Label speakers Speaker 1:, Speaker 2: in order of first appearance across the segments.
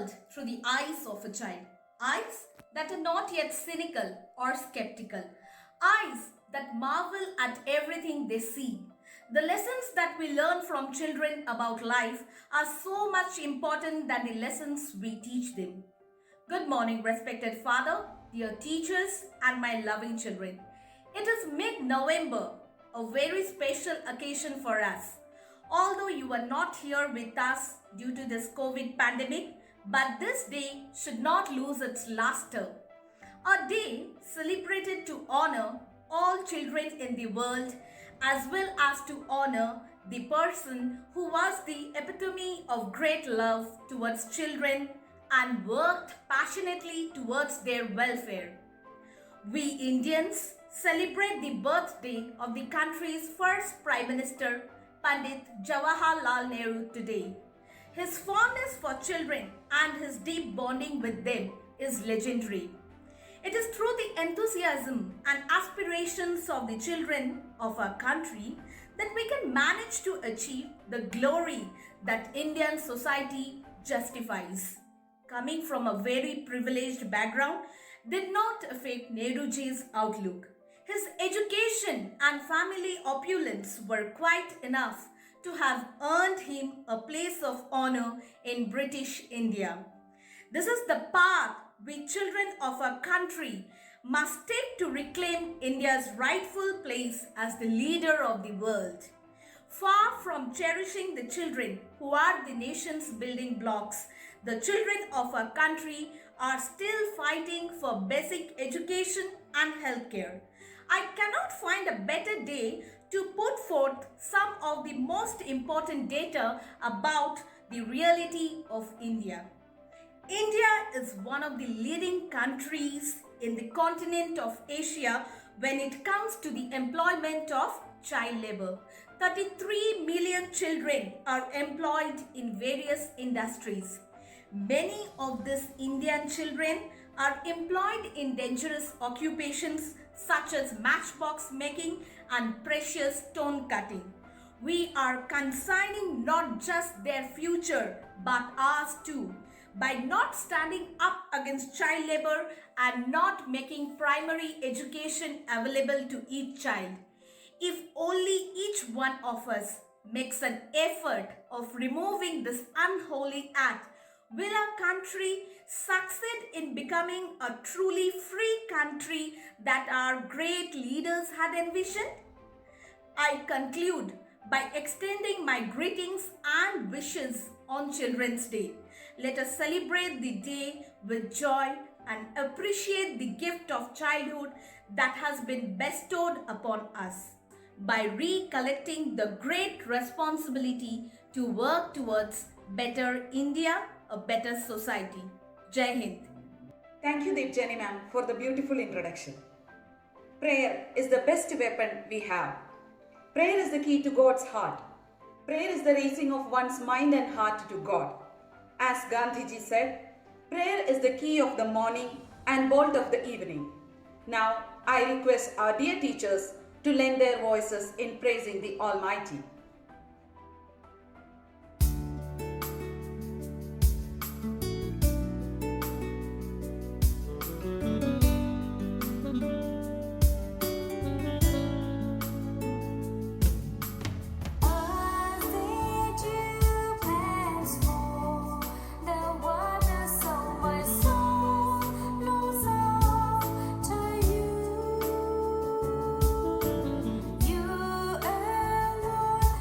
Speaker 1: world through the eyes of a child. Eyes that are not yet cynical or skeptical. Eyes that marvel at everything they see. The lessons that we learn from children about life are so much important than the lessons we teach them. Good morning, respected father, dear teachers, and my loving children. It is mid-November, a very special occasion for us. Although you are not here with us due to this COVID pandemic, but this day should not lose its luster. A day celebrated to honor all children in the world as well as to honor the person who was the epitome of great love towards children and worked passionately towards their welfare. We Indians celebrate the birthday of the country's first Prime Minister, Pandit Jawaharlal Nehru today. His fondness for children and his deep bonding with them is legendary. It is through the enthusiasm and aspirations of the children of our country that we can manage to achieve the glory that Indian society justifies. Coming from a very privileged background did not affect Nehruji's outlook. His education and family opulence were quite enough to have earned him a place of honor in British India. This is the path we children of our country must take to reclaim India's rightful place as the leader of the world. Far from cherishing the children who are the nation's building blocks, the children of our country are still fighting for basic education and healthcare. I cannot find a better day to put forth some of the most important data about the reality of India. India is one of the leading countries in the continent of Asia when it comes to the employment of child labor. 33 million children are employed in various industries. Many of these Indian children are employed in dangerous occupations such as matchbox making and precious stone cutting. We are consigning not just their future but ours too by not standing up against child labor and not making primary education available to each child. If only each one of us makes an effort of removing this unholy act, will our country succeed in becoming a truly free country that our great leaders had envisioned? I conclude by extending my greetings and wishes on Children's Day. Let us celebrate the day with joy and appreciate the gift of childhood that has been bestowed upon us by recollecting the great responsibility to work towards better India, a better society. Jai Hind.
Speaker 2: Thank you, Deepjani ma'am, for the beautiful introduction. Prayer is the best weapon we have. Prayer is the key to God's heart. Prayer is the raising of one's mind and heart to God. As Gandhiji said, prayer is the key of the morning and bolt of the evening. Now, I request our dear teachers to lend their voices in praising the Almighty.
Speaker 3: You alone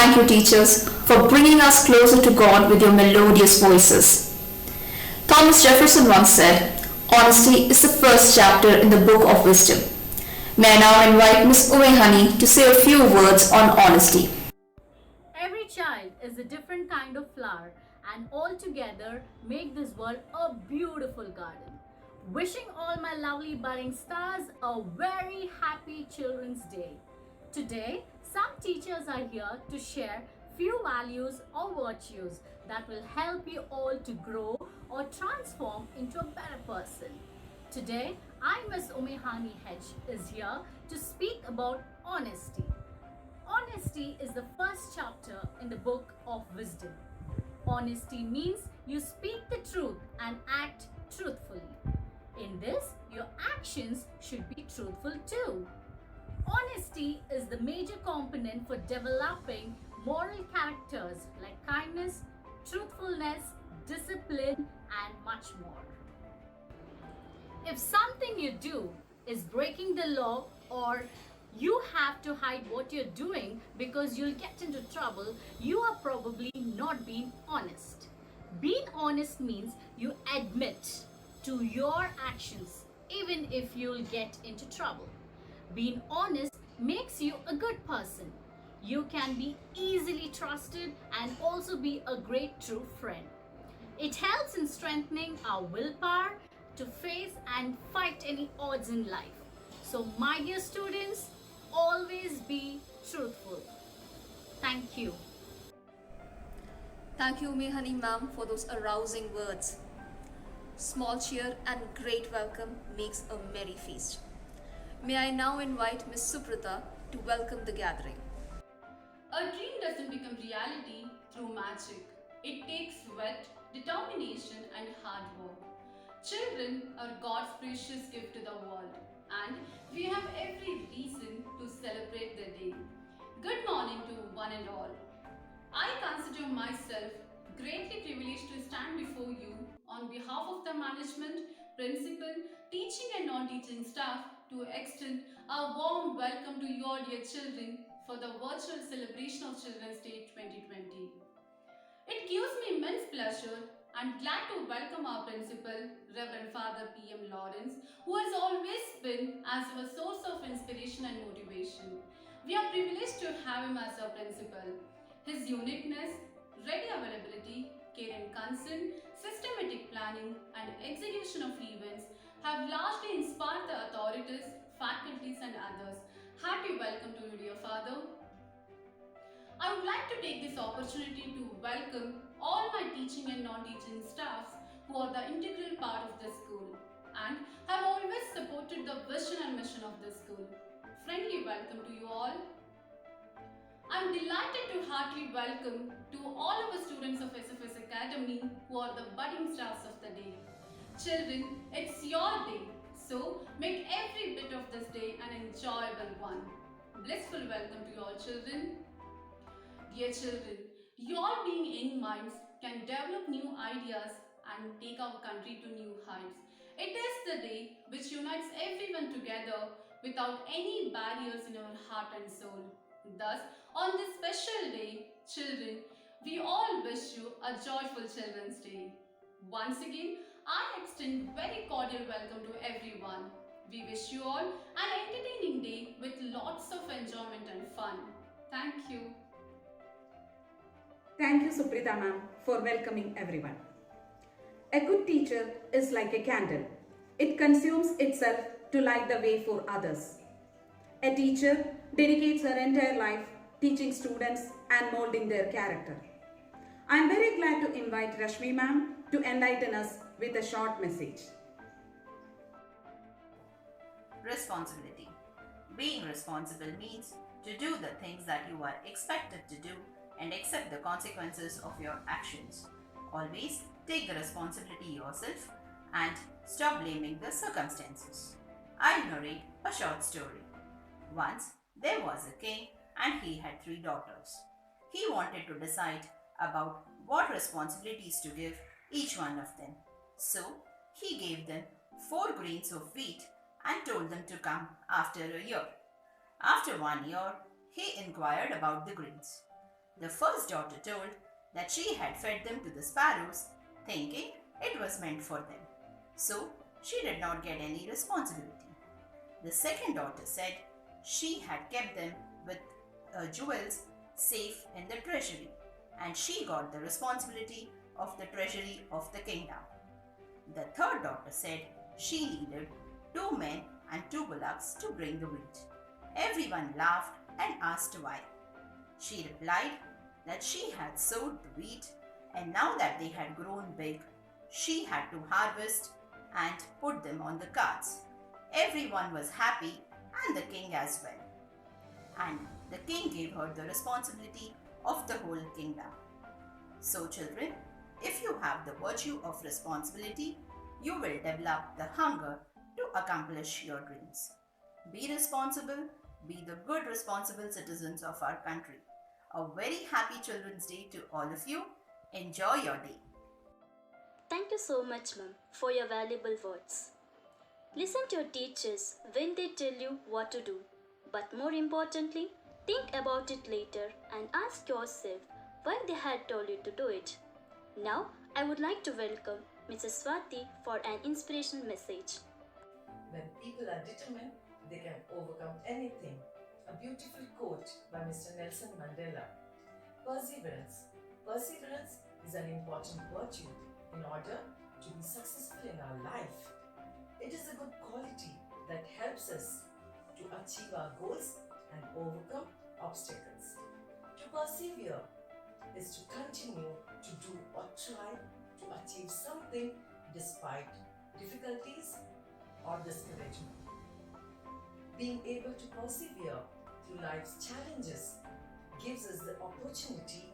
Speaker 3: thank you, teachers, for bringing us closer to God with your melodious voices. Thomas Jefferson once said, "Honesty is the first chapter in the book of wisdom." May I now invite Miss Umehani to say a few words on honesty.
Speaker 4: Every child is a different kind of flower, and all together make this world a beautiful garden. Wishing all my lovely budding stars a very happy Children's Day. Today, some teachers are here to share few values or virtues that will help you all to grow or transform into a better person. Today, I, Miss Umehani Hedge, is here to speak about honesty. Honesty is the first chapter in the book of wisdom. Honesty means you speak the truth and act truthfully. In this, your actions should be truthful too. Honesty is the major component for developing moral characters like kindness, truthfulness, discipline, and much more. If something you do is breaking the law, or you have to hide what you're doing because you'll get into trouble, you are probably not being honest. Being honest means you admit to your actions even if you'll get into trouble. Being honest makes you a good person. You can be easily trusted and also be a great true friend. It helps in strengthening our willpower to face and fight any odds in life. So, my dear students, always be truthful. Thank you.
Speaker 3: Thank you, Umehani ma'am, for those arousing words. Small cheer and great welcome makes a merry feast. May I now invite Miss Suprita to welcome the gathering.
Speaker 5: A dream doesn't become reality through magic. It takes sweat, determination, and hard work. Children are God's precious gift to the world, and we have every reason to celebrate their day. Good morning to one and all. I consider myself greatly privileged to stand before you on behalf of the management, principal, teaching and non-teaching staff to extend a warm welcome to your dear children for the virtual celebration of Children's Day 2020. It gives me immense pleasure and glad to welcome our principal, Reverend Father P.M. Lawrence, who has always been as our source of inspiration and motivation. We are privileged to have him as our principal. His uniqueness, ready availability, care and concern, systematic planning, and execution of events have largely inspired the authorities, faculties, and others. Hearty welcome to you, dear Father. I would like to take this opportunity to welcome all my teaching and non-teaching staffs who are the integral part of this school and have always supported the vision and mission of this school. Friendly welcome to you all. I am delighted to heartily welcome to all our students of SFS Academy who are the budding stars of the day. Children, it's your day, so make every bit of this day an enjoyable one. Blissful welcome to you all, children. Dear children, you all being young minds can develop new ideas and take our country to new heights. It is the day which unites everyone together without any barriers in our heart and soul. Thus, on this special day, children, we all wish you a joyful Children's Day. Once again, I extend very cordial welcome to everyone. We wish you all an entertaining day with lots of enjoyment and fun. Thank you.
Speaker 2: Thank you, Suprita ma'am, for welcoming everyone. A good teacher is like a candle. It consumes itself to light the way for others. A teacher dedicates her entire life teaching students and molding their character. I am very glad to invite Rashmi ma'am to enlighten us with a short message.
Speaker 6: Responsibility. Being responsible means to do the things that you are expected to do and accept the consequences of your actions. Always take the responsibility yourself and stop blaming the circumstances. I'll narrate a short story. Once there was a king and he had 3 daughters. He wanted to decide about what responsibilities to give each one of them. So he gave them 4 grains of wheat and told them to come after a year. After 1 year, he inquired about the grains. The first daughter told that she had fed them to the sparrows, thinking it was meant for them. So she did not get any responsibility. The second daughter said she had kept them with jewels safe in the treasury, and she got the responsibility of the treasury of the kingdom. The third daughter said she needed 2 men and 2 bullocks to bring the wheat. Everyone laughed and asked why. She replied that she had sowed the wheat, and now that they had grown big, she had to harvest and put them on the carts. Everyone was happy, and the king as well. And the king gave her the responsibility of the whole kingdom. So, children, if you have the virtue of responsibility, you will develop the hunger to accomplish your dreams. Be responsible, be the good responsible citizens of our country. A very happy Children's Day to all of you. Enjoy your day.
Speaker 7: Thank you so much, Mum, for your valuable words. Listen to your teachers when they tell you what to do, but more importantly, think about it later and ask yourself why they had told you to do it. Now, I would like to welcome Mrs. Swati for an inspirational message.
Speaker 8: When people are determined, they can overcome anything. A beautiful quote by Mr. Nelson Mandela. Perseverance. Perseverance is an important virtue in order to be successful in our life. It is a good quality that helps us to achieve our goals and overcome obstacles. To persevere is to continue to do or try to achieve something despite difficulties or discouragement. Being able to persevere through life's challenges gives us the opportunity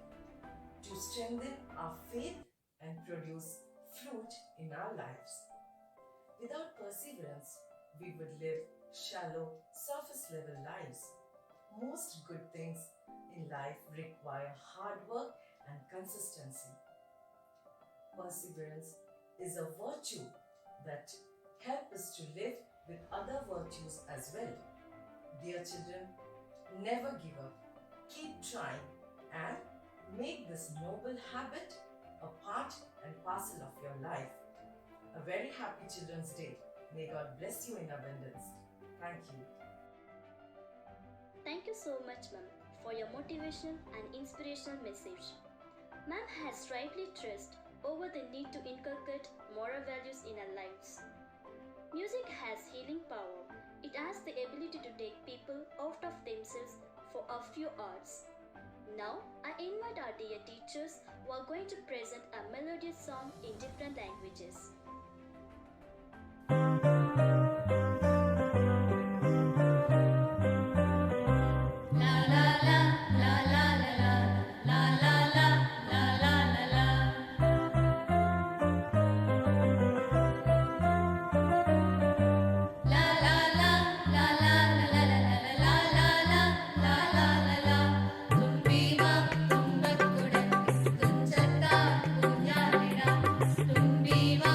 Speaker 8: to strengthen our faith and produce fruit in our lives. Without perseverance, we would live shallow, surface level lives. Most good things in life require hard work and consistency. Perseverance is a virtue that helps us to live with other virtues as well. Dear children, never give up. Keep trying and make this noble habit a part and parcel of your life. A very happy Children's Day. May God bless you in abundance. Thank you.
Speaker 7: Thank you so much, Ma'am, for your motivational and inspirational message. Ma'am has rightly stressed over the need to inculcate moral values in our lives. Music has healing power. It has the ability to take people out of themselves for a few hours. Now, I invite our dear teachers who are going to present a melodious song in different languages.
Speaker 9: Tumbiva,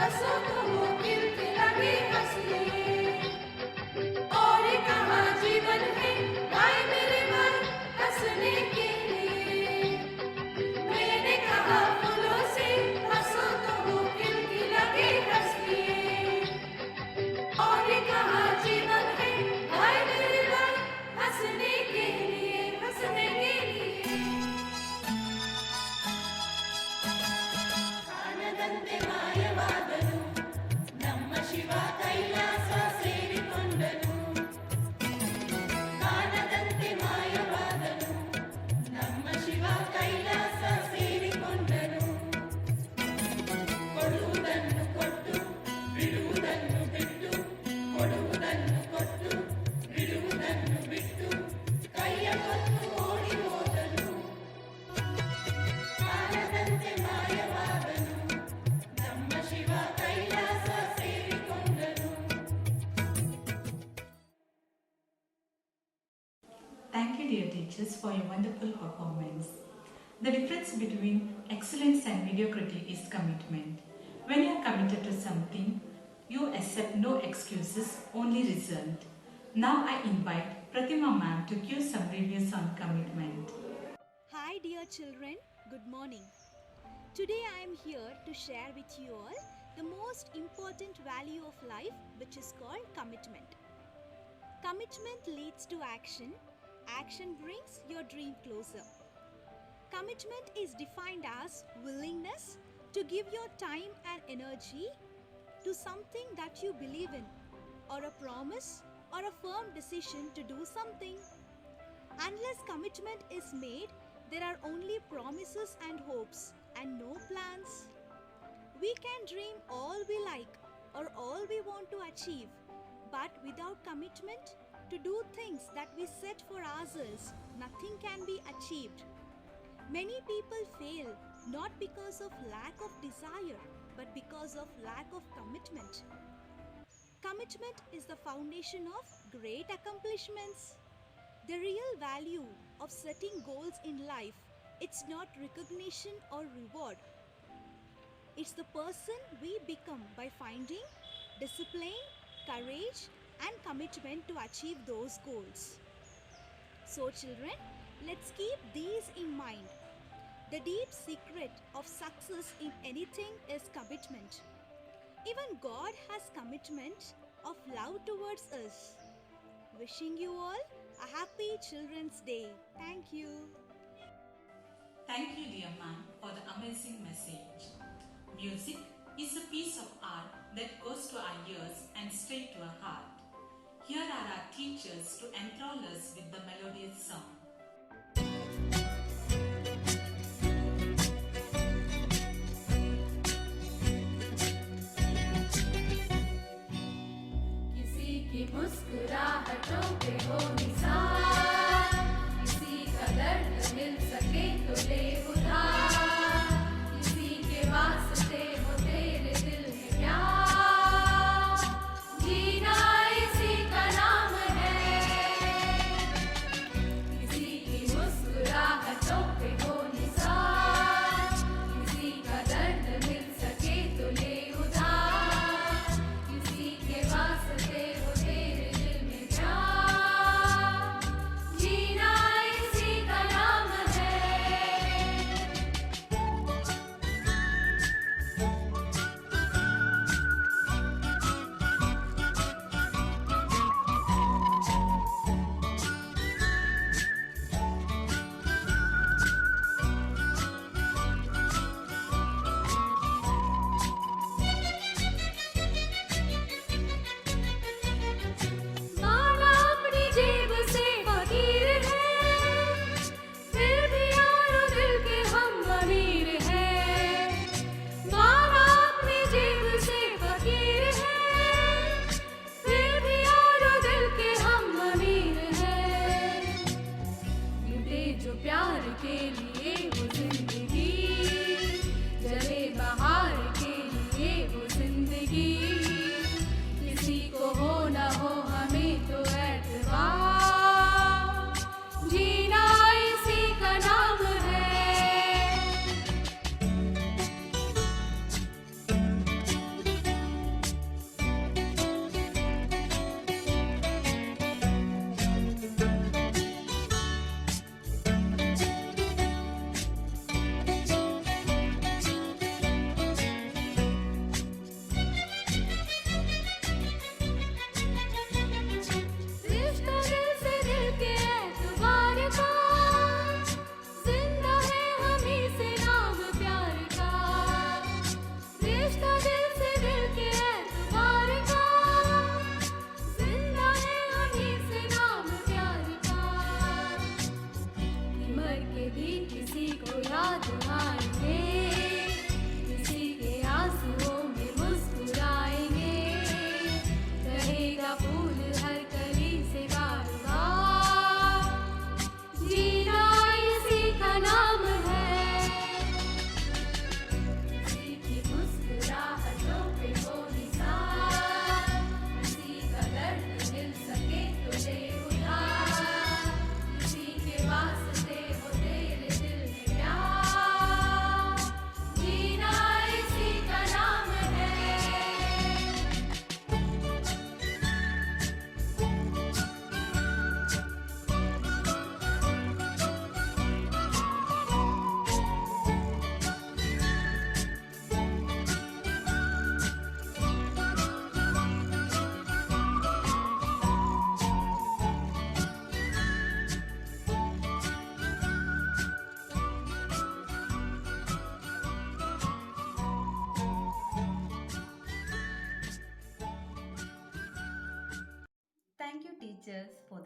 Speaker 9: हंसो तो वो खिलखिलाके हंसिए। और कहाँ जीवन है भाई मेरे भाई हंसने के लिए। मैंने कहा फूलों से हंसो तो वो खिलखिलाके हंसिए। और कहाँ जीवन है भाई मेरे भाई हंसने के लिए, हंसने के लिए। ಕಾಣದಂತೆ ಮಾಯವಾದನು ನಮ್ಮ ಶಿವ ಕೈಲಾಸ ಸೇರಿಕೊಂಡನು. ಕಾಣದಂತೆ ಮಾಯವಾದನು ನಮ್ಮ ಶಿವ ಕೈಲಾಸ ಸೇರಿಕೊಂಡನು. ಕೊಡುವುದನ್ನು ಕೊಟ್ಟು ಬಿಡುವುದನ್ನು ಬಿಟ್ಟು, ಕೊಡುವುದನ್ನು ಕೊಟ್ಟು ಬಿಡುವುದನ್ನು ಬಿಟ್ಟು, ಕೈಯ ಕೊಟ್ಟು ಓಡಿ ಹೋದನು. ಕಾಣದಂತೆ ಮಾಯವಾದನು ನಮ್ಮ Shiva Kailasa ಸೇರಿಕೊಂಡನು.
Speaker 10: Thank you, dear teachers, for your wonderful performance. The difference between excellence and mediocrity is commitment. When you are committed to something, you accept no excuses, only result. Now I invite Pratima ma'am to give some reviews on commitment.
Speaker 11: Hi dear children, good morning. Today I am here to share with you all the most important value of life, which is called commitment. Commitment leads to action. Action brings your dream closer. Commitment is defined as willingness to give your time and energy to something that you believe in, or a promise or a firm decision to do something. Unless commitment is made, there are only promises and hopes and no plans. We can dream all we like or all we want to achieve, but without commitment to do things that we set for ourselves, nothing can be achieved. Many people fail not because of lack of desire, but because of lack of commitment. Commitment is the foundation of great accomplishments. The real value of setting goals in life, it's not recognition or reward. It's the person we become by finding discipline, courage, and commitment to achieve those goals. So children, let's keep these in mind. The deep secret of success in anything is commitment. Even God has commitment of love towards us. Wishing you all a happy Children's Day. Thank you.
Speaker 10: Thank you, dear ma'am, for the amazing message. Music is a piece of art that goes to our ears and straight to our heart. Here are our teachers to enthrall us with the melodious song.
Speaker 9: किसी की मुस्कुराहटों पे हो निसार, किसी का दर्द मिल सके तो ले उधार, किसी के वास्ते हो तेरे दिल में प्यार, जीना इसी का नाम है। किसी की मुस्कुराहटों पे हो निसार, किसी का दर्द मिल सके तो ले उधार, किसी के वास्ते हो तेरे दिल में प्यार, जीना इसी का नाम है।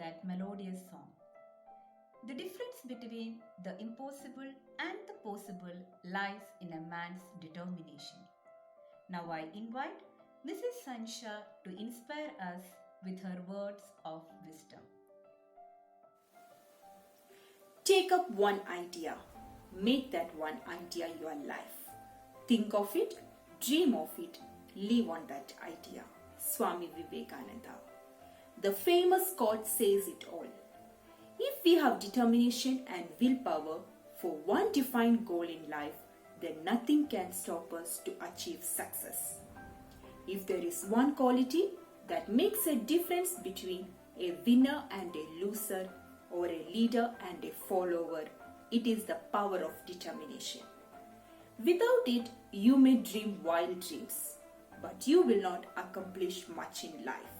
Speaker 12: that melodious song. The difference between the impossible and the possible lies in a man's determination. Now I invite Mrs. Sansha to inspire us with her words of wisdom.
Speaker 13: Take up one idea. Make that one idea your life. Think of it, dream of it, live on that idea. Swami Vivekananda. The famous quote says it all. If we have determination and willpower for one defined goal in life, then nothing can stop us to achieve success. If there is one quality that makes a difference between a winner and a loser, or a leader and a follower, it is the power of determination. Without it, you may dream wild dreams, but you will not accomplish much in life.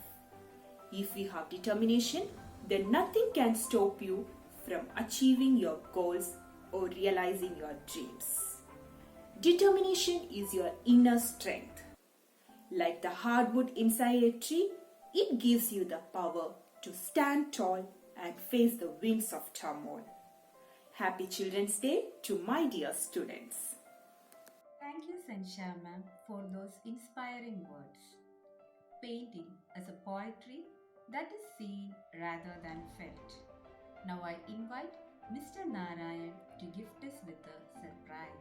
Speaker 13: If you have determination, then nothing can stop you from achieving your goals or realizing your dreams. Determination is your inner strength. Like the hardwood inside a tree, it gives you the power to stand tall and face the winds of turmoil. Happy Children's Day to my dear students.
Speaker 12: Thank you, Sansha ma'am, for those inspiring words. Painting as a poetry that is seen rather than felt. Now I invite Mr. Narayan to gift us with a surprise.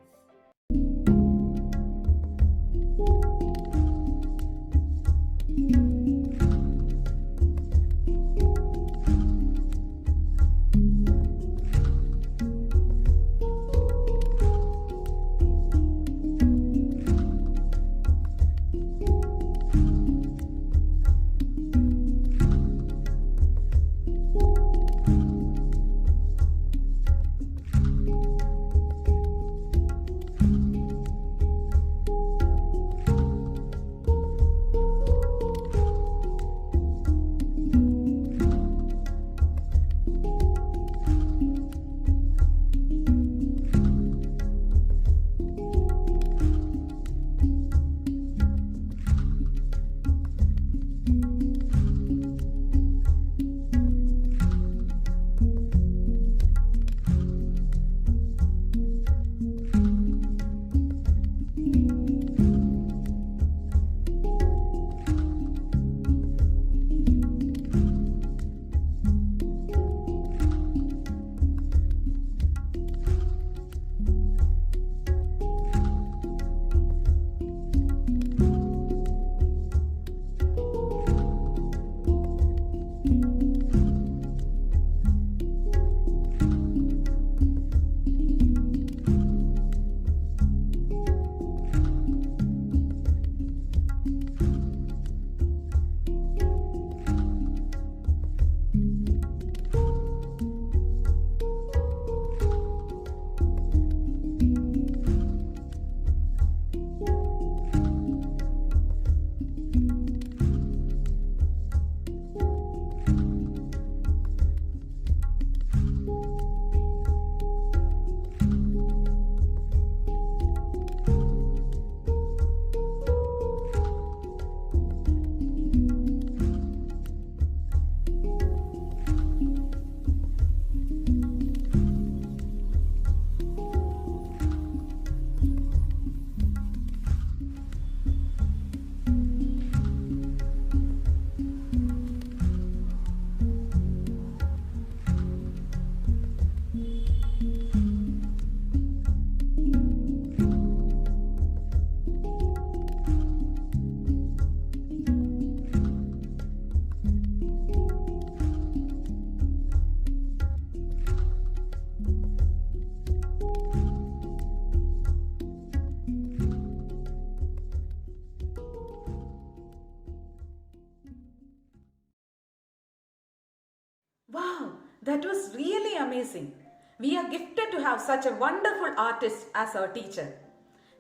Speaker 2: Wow, that was really amazing. We are gifted to have such a wonderful artist as our teacher.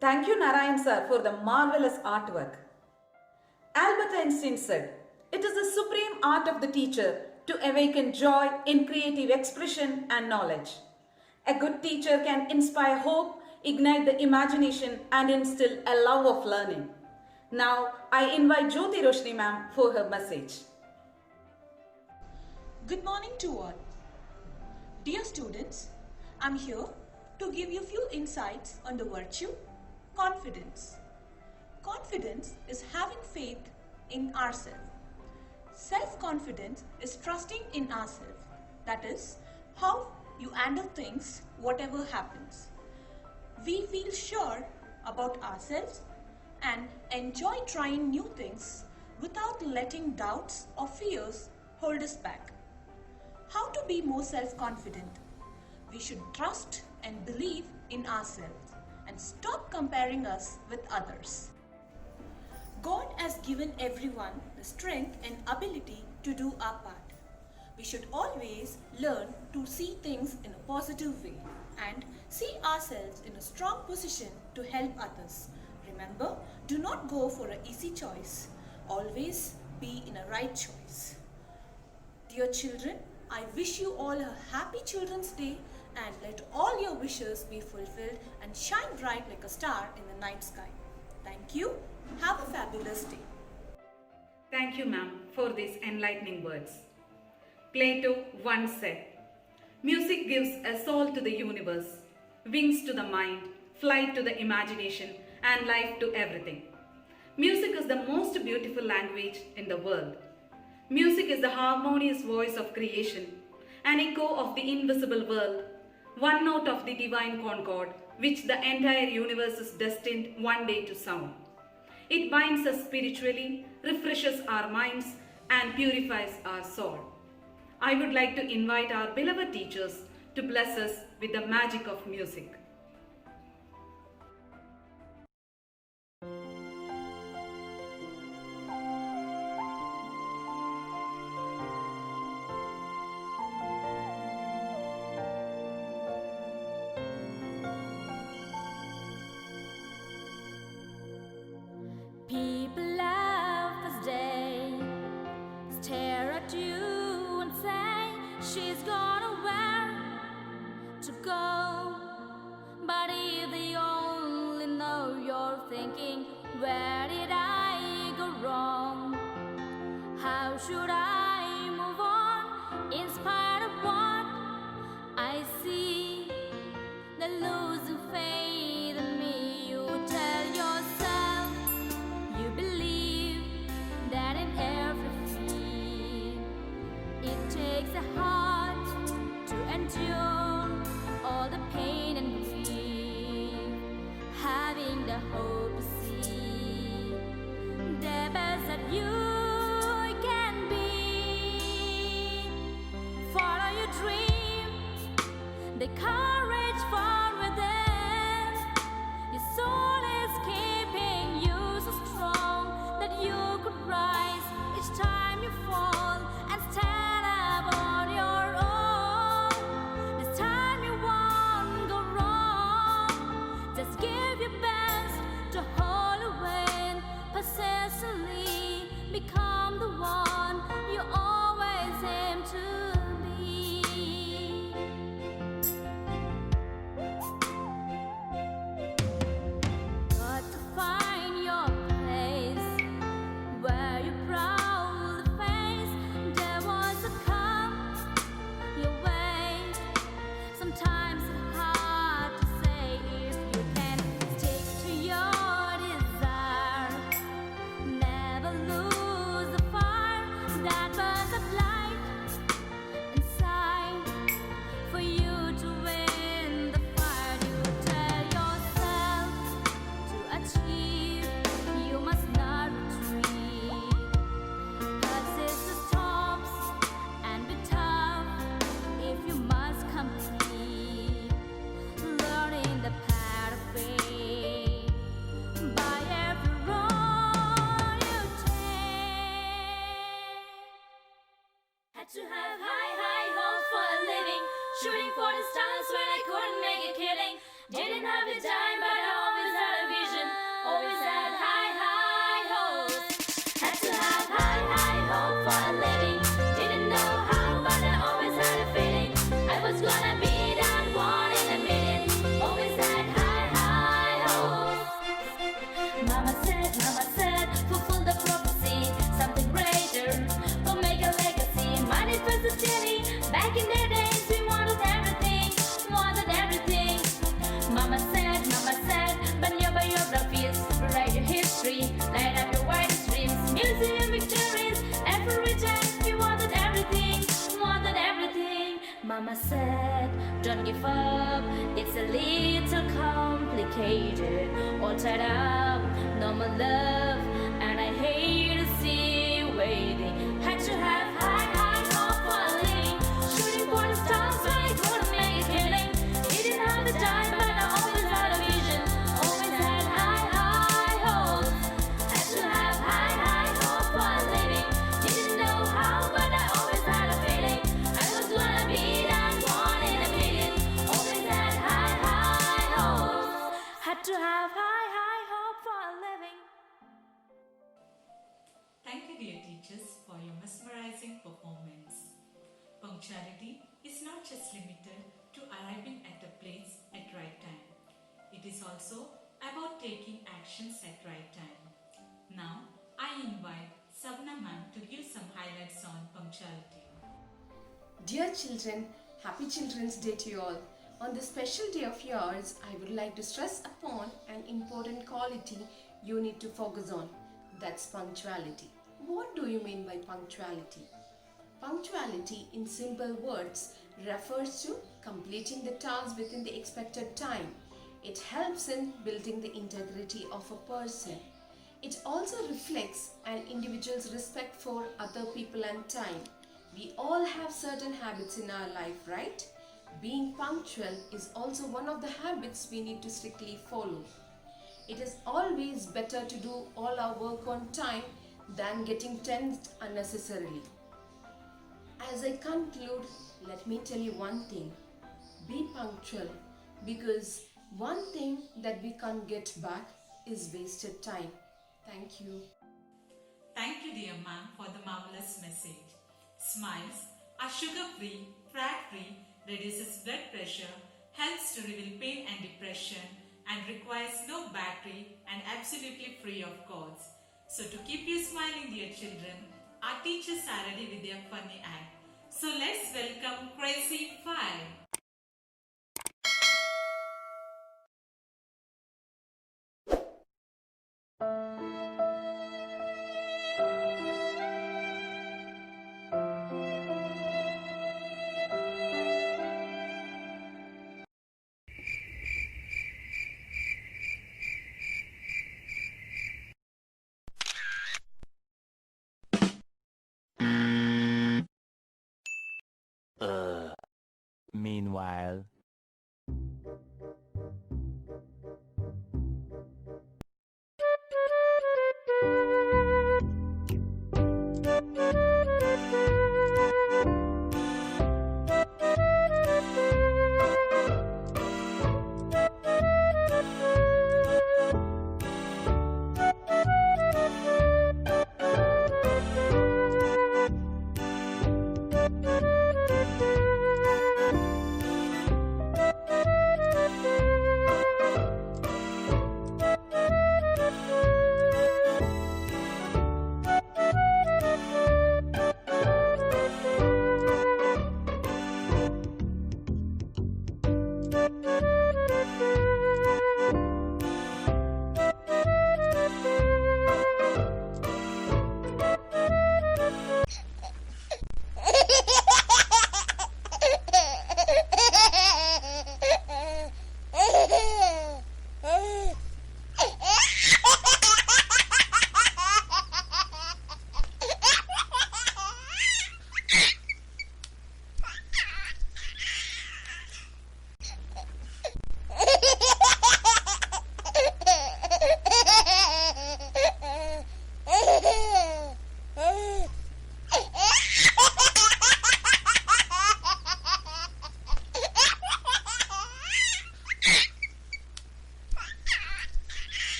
Speaker 2: Thank you, Narayan sir, for the marvelous artwork. Albert Einstein said, "It is the supreme art of the teacher to awaken joy in creative expression and knowledge." A good teacher can inspire hope, ignite the imagination, and instill a love of learning. Now, I invite Jyoti Roshni ma'am for her message.
Speaker 14: Good morning to all. Dear students, I'm here to give you few insights on the virtue confidence. Confidence is having faith in ourselves. Self-confidence is trusting in ourselves. That is how you handle things whatever happens. We feel sure about ourselves and enjoy trying new things without letting doubts or fears hold us back. How to be more self-confident? We should trust and believe in ourselves and stop comparing us with others. God has given everyone the strength and ability to do our part. We should always learn to see things in a positive way and see ourselves in a strong position to help others. Remember, do not go for an easy choice. Always be in a right choice. Dear children, I wish you all a happy Children's Day and let all your wishes be fulfilled and shine bright like a star in the night sky. Thank you. Have a fabulous day.
Speaker 2: Thank you, ma'am, for these enlightening words. Plato once said, "Music gives a soul to the universe, wings to the mind, flight to the imagination, and life to everything." Music is the most beautiful language in the world. Music is the harmonious voice of creation, an echo of the invisible world, one note of the divine concord, which the entire universe is destined one day to sound. It binds us spiritually, refreshes our minds, and purifies our soul. I would like to invite our beloved teachers to bless us with the magic of music.
Speaker 9: People laugh as they stare at you and say she's gone where to go. But if they only know you're thinking, where did I go wrong? How should I move on in spite of what I see? The losing faith in me, you tell yourself. You believe that in every feat it takes a heart to endure all the pain and grief, having the hope to see the best that you can be. Follow your dream, the courage for within. Your soul is keeping you so strong that you could rise each time you fall and stand up on your own. This time you won't go wrong. Just give your best to hold a win. Persistently become the one you always aim to be. Got to find your place where you proudly face the ones that come your way. Sometimes it's hard to say if you can stick to your desire. Never lose the fire that burns up light inside. For you to win the fight, you tell yourself to achieve, you must not retreat. Persist the storms and be tough if you must complete. Learning the path of faith by every road you take. Had to have high hopes for a living, shooting for the stars when I couldn't make a killing. Didn't have the time, but I always had a vision. Always had high hopes. Had to have high hope for a living. Didn't know how, but I always had a feeling I was gonna be that one in a million. Always had high hopes. Mama said, fulfill the prophecy. Something greater will make a legacy. Money it was a silly. Back in the days, we wanted everything, wanted everything. Mama said, but your biographies, write your history, light up your wildest dreams, museum victories, every time we wanted everything, wanted everything. Mama said, don't give up, it's a little complicated, all tied up, normal love, and I hate to see you waiting. Had to have high hope for a living, shooting for the stars, but it wouldn't make it killing. Didn't have the time, but I always had a vision, always had high hopes. Had to have high hope for a living. Didn't know how, but I always had a feeling. I was gonna be that one in a million. Always had high hopes. Had to have high hope for a living.
Speaker 10: Thank you, dear teachers, for your mesmerizing performance. Punctuality is not just limited to arriving at a place at right time. It is also about taking actions at right time. Now, I invite Savna ma'am to give some highlights on punctuality.
Speaker 15: Dear children, happy Children's Day to you all. On this special day of yours, I would like to stress upon an important quality you need to focus on. That's punctuality. What do you mean by punctuality? Punctuality, in simple words, refers to completing the task within the expected time. It helps in building the integrity of a person. It also reflects an individual's respect for other people and time. We all have certain habits in our life, right? Being punctual is also one of the habits we need to strictly follow. It is always better to do all our work on time than getting tensed unnecessarily. As I conclude, let me tell you one thing. Be punctual, because one thing that we can't get back is wasted time. Thank you.
Speaker 10: Thank you, dear ma'am, for the marvelous message. Smiles are sugar-free, fat-free, reduces blood pressure, helps to relieve pain and depression, and requires no battery and absolutely free of cost. So to keep you smiling, dear children, our teachers are ready with their funny act. So let's welcome Crazy 5.
Speaker 16: Meanwhile.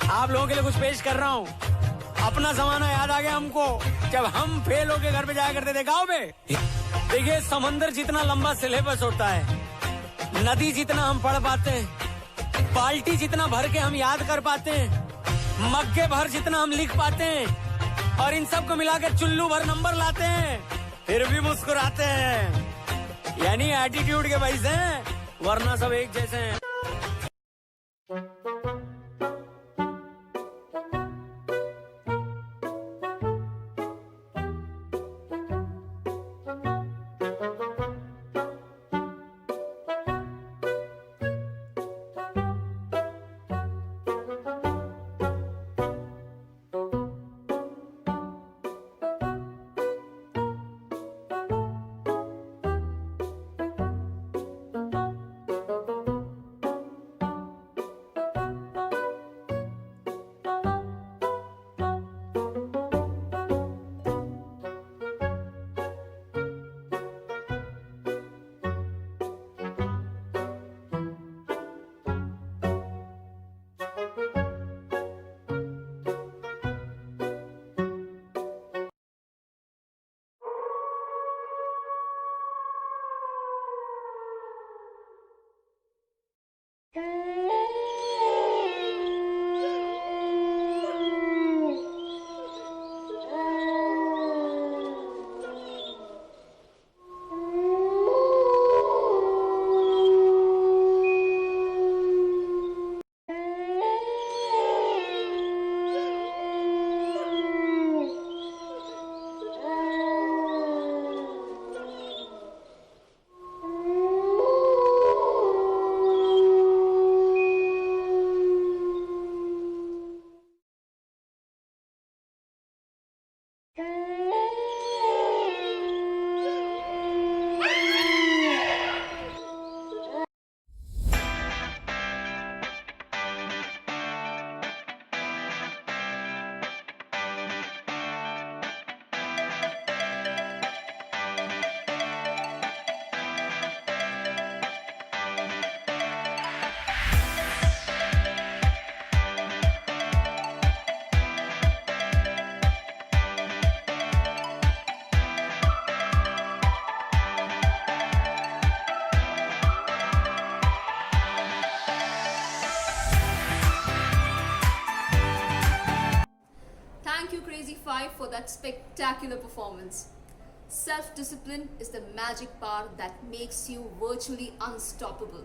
Speaker 16: आप लोगों के लिए कुछ पेश कर रहा हूँ। अपना जमाना याद आ गया हमको, जब हम फेल होके घर पे जाया करते थे गाँव में। देखिए, समंदर जितना लंबा सिलेबस होता है, नदी जितना हम पढ़ पाते हैं, बाल्टी जितना भर के हम याद कर पाते हैं, मग्गे भर जितना हम लिख पाते हैं, और इन सब को मिलाकर चुल्लू भर नंबर लाते हैं, फिर भी मुस्कुराते हैं। यानी एटीट्यूड के वजह से, वरना सब एक जैसे हैं।
Speaker 17: Thank you, Crazy 5, for that spectacular performance. Self-discipline is the magic power that makes you virtually unstoppable.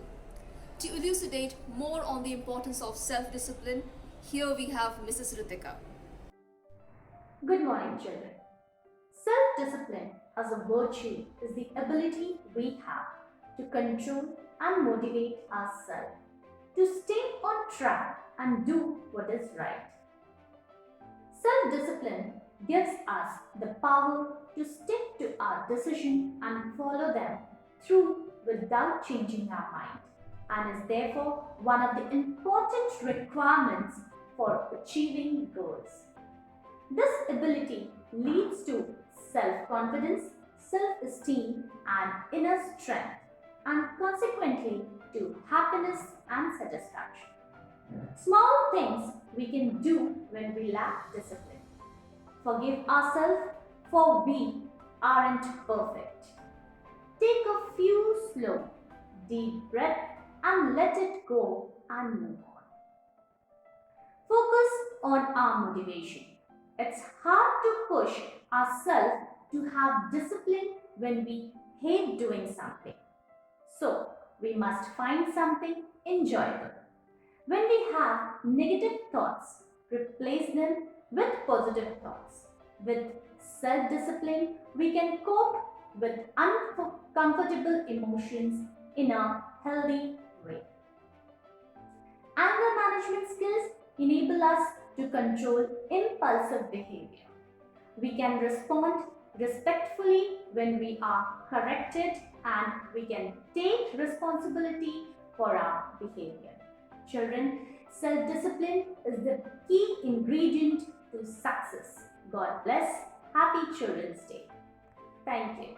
Speaker 17: To elucidate more on the importance of self-discipline, here we have Mrs. Ritika.
Speaker 1: Good morning, children. Self-discipline as a virtue is the ability we have to control and motivate ourselves, to stay on track and do what is right. Self-discipline gives us the power to stick to our decision and follow them through without changing our mind, and is therefore one of the important requirements for achieving goals. This ability leads to self-confidence, self-esteem and inner strength, and consequently to happiness and satisfaction. Small things we can do when we lack discipline. Forgive ourselves, for we aren't perfect. Take a few slow, deep breaths and let it go and move on. Focus on our motivation. It's hard to push ourselves to have discipline when we hate doing something. So, we must find something enjoyable. When we have negative thoughts, replace them with positive thoughts. With self-discipline, we can cope with uncomfortable emotions in a healthy way. Anger management skills enable us to control impulsive behavior. We can respond respectfully when we are corrected, and we can take responsibility for our behavior. Children,
Speaker 18: Self-discipline is the key ingredient to success. God bless. Happy Children's Day. Thank you.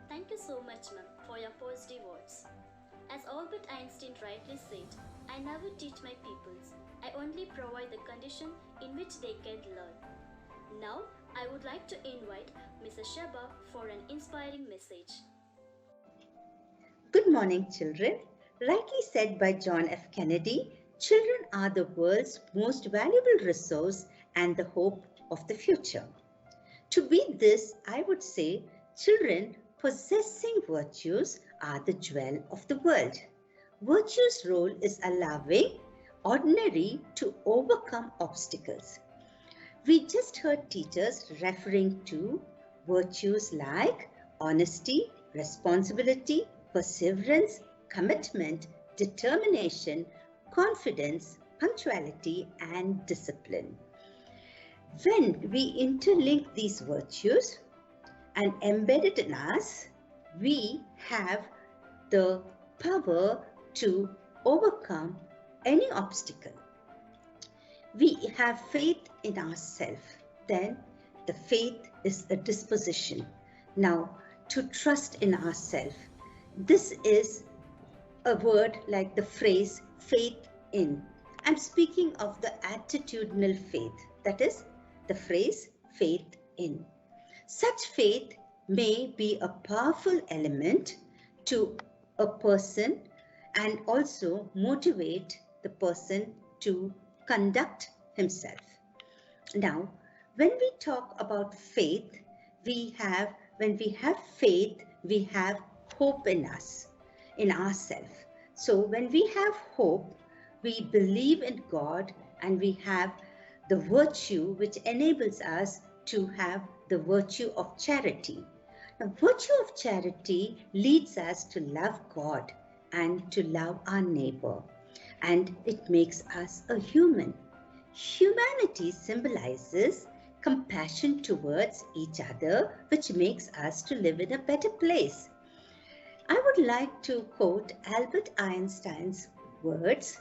Speaker 7: Thank you so much, ma'am, for your positive words. As Albert Einstein rightly said, I never teach my pupils. I only provide the condition in which they can learn. Now, I would like to invite Mrs. Sheba for an inspiring message.
Speaker 19: Good morning, children. Rightly said by John F. Kennedy, children are the world's most valuable resource and the hope of the future. To beat this, I would say children possessing virtues are the jewel of the world. Virtue's role is allowing ordinary to overcome obstacles. We just heard teachers referring to virtues like honesty, responsibility, perseverance, commitment, determination, confidence, punctuality, and discipline. When we interlink these virtues and embed it in us, we have the power to overcome any obstacle. We have faith in ourselves. Then the faith is a disposition. Now, to trust in ourselves. This is a word like the phrase faith in. I'm speaking of the attitudinal faith. That is the phrase faith in. Such faith may be a powerful element to a person and also motivate the person to conduct himself. Now, when we talk about faith, when we have faith, we have hope in us, in ourselves. So when we have hope, we believe in God and we have the virtue which enables us to have the virtue of charity. Now, virtue of charity leads us to love God and to love our neighbor, and it makes us a human. Humanity symbolizes compassion towards each other, which makes us to live in a better place. I would like to quote Albert Einstein's words,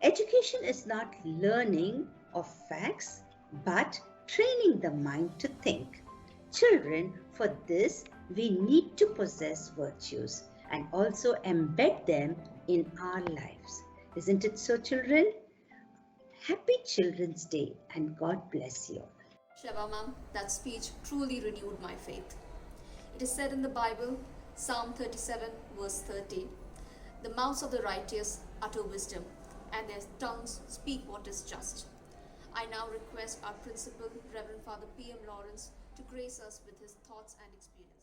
Speaker 19: "Education is not learning of facts, but training the mind to think." Children, for this, we need to possess virtues and also embed them in our lives. Isn't it so, children? Happy Children's Day and God bless you.
Speaker 17: Sheba ma'am, that speech truly renewed my faith. It is said in the Bible, Psalm 37 verse 30, "The mouths of the righteous utter wisdom, and their tongues speak what is just." I now request our principal, Reverend Father P.M. Lawrence, to grace us with his thoughts and experience.